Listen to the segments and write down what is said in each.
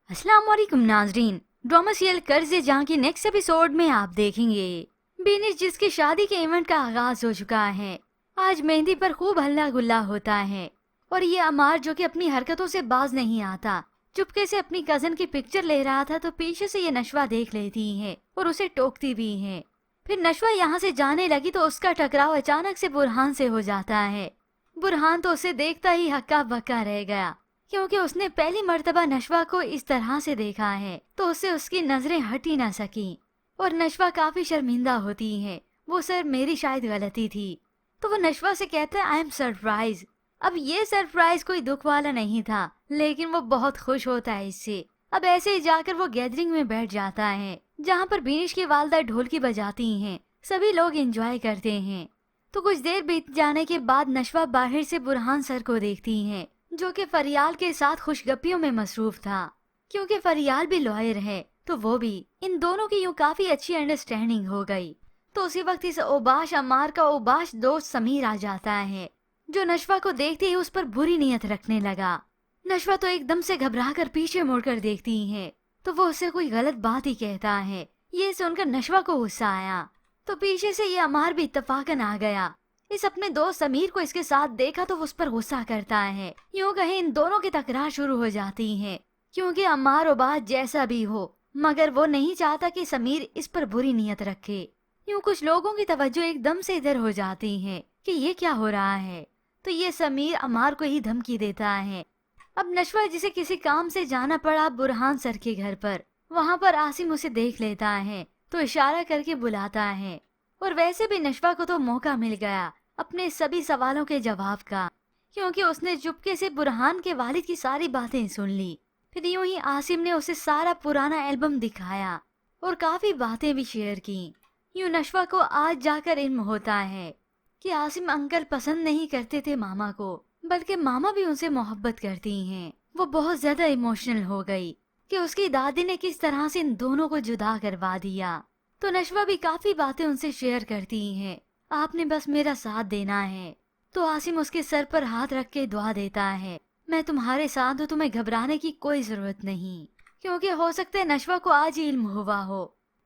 अस्सलाम वालेकुम नाजरीन। ड्रामा सीरियल कर्ज़े जहाँ की नेक्स्ट एपिसोड में आप देखेंगे बीनिश जिसकी शादी के इवेंट का आगाज हो चुका है। आज मेहंदी पर खूब हल्ला गुल्ला होता है और ये अमार जो कि अपनी हरकतों से बाज नहीं आता चुपके से अपनी कजन की पिक्चर ले रहा था तो पीछे से ये नशवा देख लेती है और उसे टोकती भी है। फिर नशवा यहाँ से जाने लगी तो उसका टकराव अचानक से बुरहान से हो जाता है। बुरहान तो उसे देखता ही हक्का बक्का रह गया क्योंकि उसने पहली मर्तबा नशवा को इस तरह से देखा है तो उससे उसकी नजरें हट ही ना सकी और नशवा काफी शर्मिंदा होती है। वो सर मेरी शायद गलती थी। तो वो नशवा से कहता है आई एम सरप्राइज। अब ये सरप्राइज कोई दुख वाला नहीं था लेकिन वो बहुत खुश होता है इससे। अब ऐसे ही जाकर वो गैदरिंग में बैठ जाता है जहाँ पर बीनिश की वालदा ढोलकी बजाती हैं। सभी लोग एंजॉय करते हैं। तो कुछ देर बीत जाने के बाद नशवा बाहर से बुरहान सर को देखती है जो कि फरियाल के साथ खुशगप्पियों में मसरूफ था क्योंकि फरियाल भी लॉयर है तो वो भी। इन दोनों की यूँ काफी अच्छी अंडरस्टैंडिंग हो गई। तो उसी वक्त इस ओबाश अमार का ओबाश दोस्त समीर आ जाता है जो नशवा को देखते ही उस पर बुरी नीयत रखने लगा। नशवा तो एकदम से घबरा कर पीछे मुड़कर देखती है तो वो उससे कोई गलत बात ही कहता है। ये सुनकर नशवा को गुस्सा आया तो पीछे से ये अमार भी इत्तफाकन आ गया। इस अपने दोस्त समीर को इसके साथ देखा तो उस पर गुस्सा करता है। यूँ कहे इन दोनों की तकरार शुरू हो जाती है क्योंकि अमार ओबाश जैसा भी हो मगर वो नहीं चाहता कि समीर इस पर बुरी नीयत रखे। यूँ कुछ लोगों की तवज्जो एकदम से इधर हो जाती है कि ये क्या हो रहा है तो ये समीर अमार को ही धमकी देता है। अब नशवा जिसे किसी काम से जाना पड़ा बुरहान सर के घर पर, वहाँ पर आसिम उसे देख लेता है तो इशारा करके बुलाता है। और वैसे भी नशवा को तो मौका मिल गया अपने सभी सवालों के जवाब का क्योंकि उसने चुपके से बुरहान के वालिद की सारी बातें सुन ली। फिर यूं ही आसिम ने उसे सारा पुराना एल्बम दिखाया और काफी बातें भी शेयर की। यूं नशवा को आज जाकर इल्म होता है कि आसिम अंकल पसंद नहीं करते थे मामा को बल्कि मामा भी उनसे मोहब्बत करती हैं। वो बहुत ज्यादा इमोशनल हो गई कि उसकी दादी ने किस तरह से इन दोनों को जुदा करवा दिया। तो नशवा भी काफी बातें उनसे शेयर करती हैं। आपने बस मेरा साथ देना है। तो आसिम उसके सर पर हाथ रख के दुआ देता है मैं तुम्हारे साथ हूँ, तुम्हें घबराने की कोई जरूरत नहीं। क्योंकि हो सकता है नशवा को आज ही इल्म हुआ हो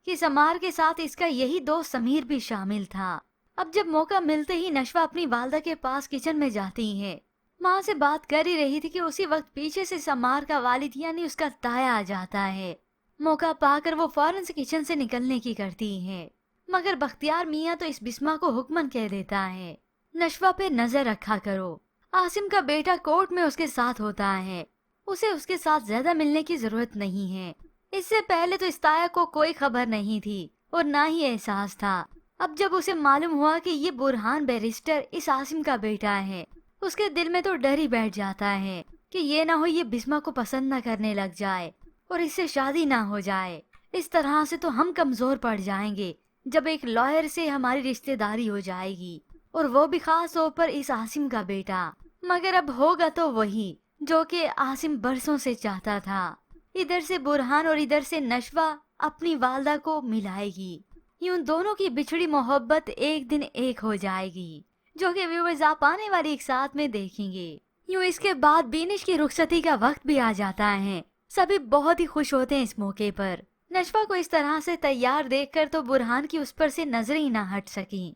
कि समार के साथ इसका यही दोस्त समीर भी शामिल था। अब जब मौका मिलते ही नशवा अपनी वालदा के पास किचन में जाती है। माँ से बात कर ही रही थी कि उसी वक्त पीछे से समार का वालिद यानी उसका ताया आ जाता है। मौका पाकर वो फौरन से किचन से निकलने की करती है मगर बख्तियार मियाँ तो इस बिस्मा को हुक्मन कह देता है नशवा पे नजर रखा करो। आसिम का बेटा कोर्ट में उसके साथ होता है, उसे उसके साथ ज्यादा मिलने की जरूरत नहीं है। इससे पहले तो इस ताया को कोई खबर नहीं थी और ना ही एहसास था। अब जब उसे मालूम हुआ कि ये बुरहान बैरिस्टर इस आसिम का बेटा है उसके दिल में तो डर ही बैठ जाता है कि ये ना हो ये बिस्मा को पसंद न करने लग जाए और इससे शादी ना हो जाए। इस तरह से तो हम कमजोर पड़ जाएंगे जब एक लॉयर से हमारी रिश्तेदारी हो जाएगी और वो भी खास तौर पर इस आसिम का बेटा। मगर अब होगा तो वही जो कि आसिम बरसों से चाहता था। इधर से बुरहान और इधर से नशवा अपनी वालदा को मिलाएगी। यूं दोनों की बिछड़ी मोहब्बत एक दिन एक हो जाएगी जो कि व्यूअर्स आप आने वाली एक साथ में देखेंगे। यूं इसके बाद बीनिश की रुखसती का वक्त भी आ जाता है। सभी बहुत ही खुश होते हैं इस मौके पर। नशवा को इस तरह से तैयार देखकर तो बुरहान की उस पर से नजरें ही ना हट सकी।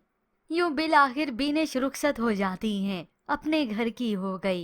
यूं बिल आखिर बीनिश रुखसत हो जाती हैं, अपने घर की हो गई।